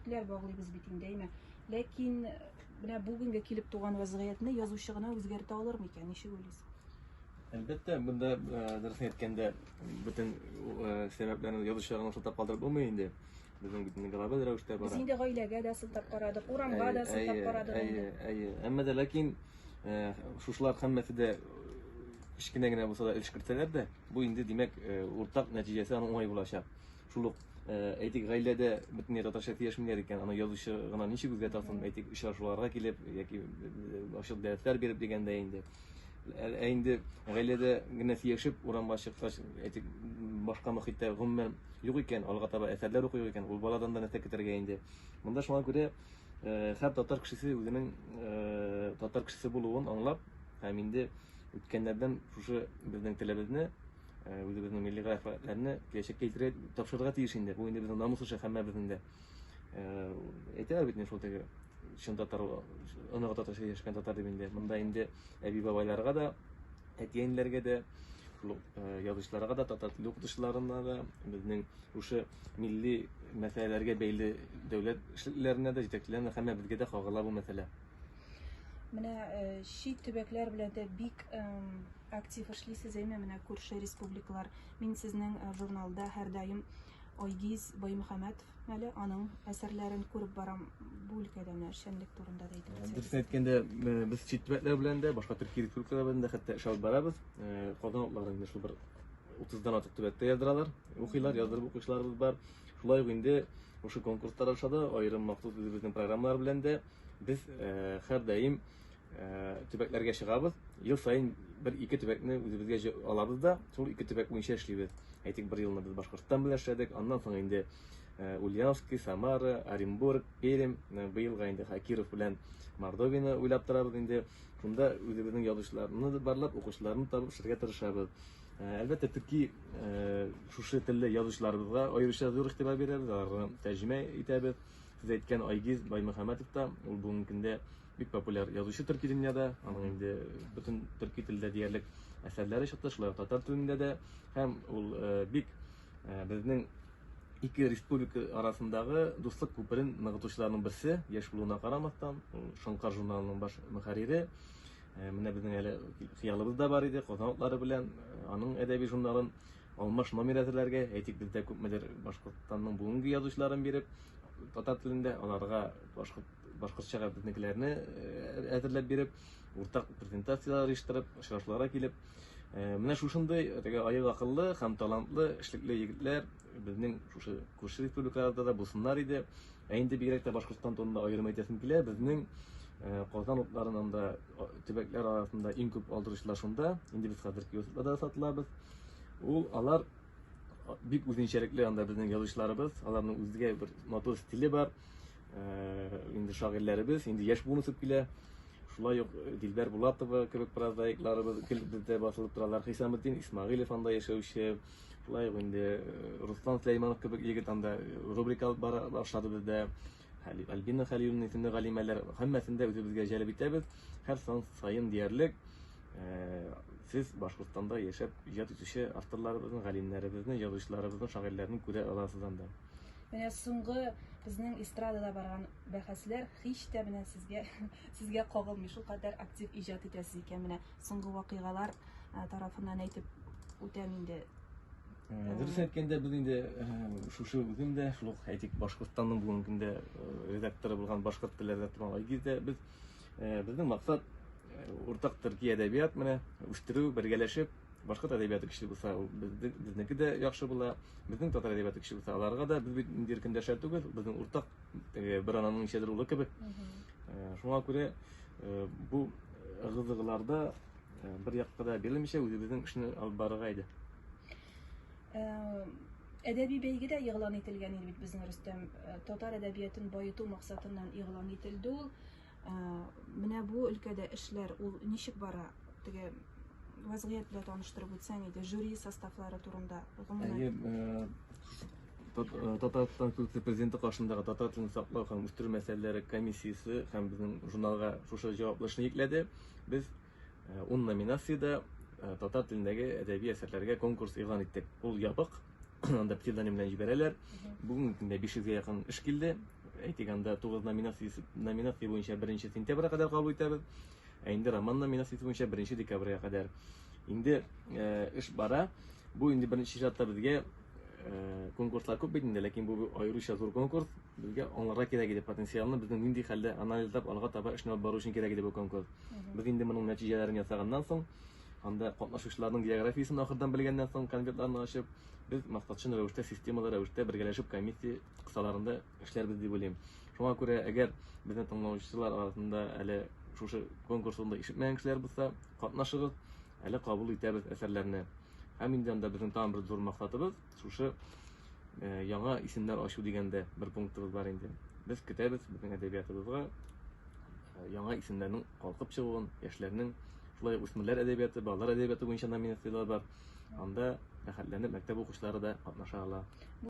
төбәкләр баглыйбыз бит инде, әйме. Ләкин менә бүгенгә килеп туган вазгыятьне язучы гына үзгәртә алырмы икән, ничек уйлыйсыз? Әлбәттә, бunda дөрес әйткәндә, бөтен сәбәпләрне язучыларга сылтап калдырып булмый инде. Безнең бөтен глобаль рәвештә Без бара. инде гаиләгә дә сылтап карадык, урамга да сылтап карадык инде. Әмма дә ләкин шушылар һәммәсе дә кечкенә генә булса да эшкәртәләр дә, бу инде димәк уртак нәтиҗәсе аның уңай булачак. Шул ук әйтик гаиләдә бөтенләй татарча сөйләшмиләр икән, аны язучы гына ничек үзгәртәсен, әйтик очрашуларга килеп яки ачык дәресләр биреп дигәндә инде. Инде гаиләдә генә сөйләшеп урамга чыккач, әйтик башка мөхиттә гомумән юк икән, алга таба әсәрләр укый икән, ул баладан да нәрсә көтәргә инде. Монда шуңа күрә һәр татар кешесе үзенең татар кешесе булуын аңлап, һәм инде үткәннәрдән шушы безнең телебезне, үзебезнең милли графларны киләчәккә китереп тапшырырга тиеш инде. Бу инде безнең намус эше һәммәбезнең дә. Әйтәләр бит шул теге чын татар, оныгы татарча яшәгән татар дип инде. Монда инде әби бабайларга да, әти-әниләргә дә, шул язучыларга да, татар теле укытучыларына да, безнең шушы милли мәсьәләләргә бәйле дәүләт эшлекләренә дә, җитәкчеләренә һәммәбезгә дә кагыла бу мәсьәлә. Менә чит төбәкләр белән дә бик актив эшлисез, әйме, менә күрше республикалар. Мин сезнең журналда һәр даим Айгиз Баймөхәммәтов әле аның әсәрләрен күреп барам. Бу өлкәдә менә эшчәнлек турында да әйтеп Дөрес әйткәндә, без чит төбәкләр белән дә, башка Төркия республикалары белән дә хәтта эш алып барабыз. Казан утлары инде шул бер 30дан артык төбәктә яздыралар, укыйлар, яздырып укучыларыбыз бар. Шулай ук инде ошо конкурслар ашады, аерым махсус үзебезнең программалар белән дә без һәр даим төбәкләргә чыгабыз. Ел сайын бер-ике төбәкне үзебезгә алабыз да, шул ике төбәк буенча эшлибез. Әйтик, бер елны без Башкортстан белән эшләдек, аннан соң инде Ульяновский, Самара, Оренбург, Пермь, быелга инде Киров белән Мордовияны уйлап торабыз инде. Шунда үзебезнең язучыларны барлап, укучыларны табып эшләргә тырышабыз. Әлбәттә, Төрки шушы телле язучыларыбызга аеруча зур игътибар бирәбез, аларны тәрҗемә итәбез. Сез әйткән Айгиз Баймөхәммәтов та, ул бүгенге көндә бик популяр язучы Төрки дөньяда, аның инде бөтен төрки телдә диярлек әсәрләре чыкты, шулай татар телендә дә, һәм ул бик безнең ике республика арасындагы дуслык күперен ныгытучыларның берсе, яшь булуына карамастан, ул Шаңкар журналының баш мөхәррире. Менә безнең әле хыялыбыз да бар иде, Казан утлары белән аның әдәби журналын алмаш номер әзерләргә, әйтик, бездә күпмедер Башкортстанның бүгенге язучыларын биреп, татар телендә аларга башкортчага безнекеләрне әзерләп биреп, уртак презентациялар оештырып, очрашуларга килеп, менә шушындый аек акыллы һәм талантлы эшлекле егетләр безнең шушы күрше республикаларда да булсыннар иде. Инде бигрәк тә Башкортстан турында аерым әйтәсем килә, безнең Казан утларының да төбәкләр арасында иң күп алдыручылар шунда. Инде без хәзер киоскларда да сатылабыз. Алар бик үзенчәлекле анда безнең язучыларыбыз, аларның үзгә бер матур стиле бар. Инде шагыйрьләребез, инде яшь булынып килә. Шулай ук Дилбәр Булатова кебек прозаикларыбыз бездә басылып торалар. Хисаметдин Исмәгыйлев анда яшәүче. Шулай ук инде Руслан Сөләйманов кебек егет анда рубрика башлады бездә. Альбина Хәлиловна исемле галимәләр, һәммәсен дә үзебезгә җәлеп итәбез. Һәр сан сайын диярлек сез Башкортстанда яшәп иҗат итүче авторларыбызны, галимнәребезне, язучыларыбызны, шагыйрьләрне күрә аласыз анда. Менә соңгы безнең эстрадада барган бәхәсләр һич тә менә сезгә кагылмый, шул кадәр актив иҗат итәсез икән. Менә соңгы вакыйгалар тарафыннан әйтеп үтәм инде. Дөрес әйткәндә, без инде шушы үзем дә, шул әйтик, Башкортстанның бүгенге көндә редакторы булган Башкорт теле редакторы Айгиздә безнең максат уртак төрки әдәбият менә үстерү, бергәләшеп, башкорт әдәбияты көчле булса, безнеке дә яхшы була, безнең татар әдәбияты көчле булса, аларга да без бит инде иркендәшә түгел, безнең уртак бер ананың ничәдер улы кебек. Шуңа күрә бу ыгы-зыгыларда бер якка да бирелмичә үзебезнең эшне алып барырга иде. Әдәби бәйгедә игълан ителгән иде бит безнең Рөстәм, татар әдәбиятын баету максатыннан игълан ителде ул. Менә бу өлкәдә эшләр ул ничек бара? Теге вазгыять белән таныштырып үтсәң иде, жюри составлары турында. Татарстан президенты каршындагы татар телен саклау һәм үстерү мәсьәләләре комиссиясе һәм безнең журналга шушы җаваплы эшне йөкләде. Без 10 номинациядә татар телендәге әдәби әсәрләргә конкурс игълан иттек. Ул ябык, анда псевдоним белән җибәрәләр. Бүген көндә 500-гә якын эш килде. әйтегәндә 9 номинация буенча 1 сентябрьгә кадәр кабул итәбез. Инде роман номинациясе буенча 1 декабрьгә кадәр. Инде эш бара. Бу инде беренче чиратта безгә конкурслар күп бит инде, ләкин бу аеруча зур конкурс. Безгә аңларга кирәк иде потенциалны, безнең нинди хәлдә анализлап алга таба эшне алып бару өчен кирәк иде бу конкурс. Без инде моның нәтиҗәләрен ясаганнан соң, анда катнашучыларның географиясын ахырдан белгәннән соң, конвертларны ачып, без максатчын рәвештә, системалы рәвештә бергәләшеп комиссия кысаларында эшләрбез дип уйлыйм. Шуңа күрә, әгәр безнең тыңлаучылар арасында әле шушы конкурсында ишетмәгән кешеләр булса, катнашыгыз, әле кабул итәбез әсәрләрне. Һәм инде анда безнең тагын бер зур максатыбыз шушы яңа исемнәр ачу дигәндә бер пунктыбыз бар инде. Без көтәбез безнең әдәбиятыбызга яңа исемнәрнең калкып чыгуын, яшьләрнең шулай үсмерләр әдәбияты, балалар әдәбияты буенча номинациялар бар. Анда рәхәтләнеп мәктәп укучылары да катнаша ала.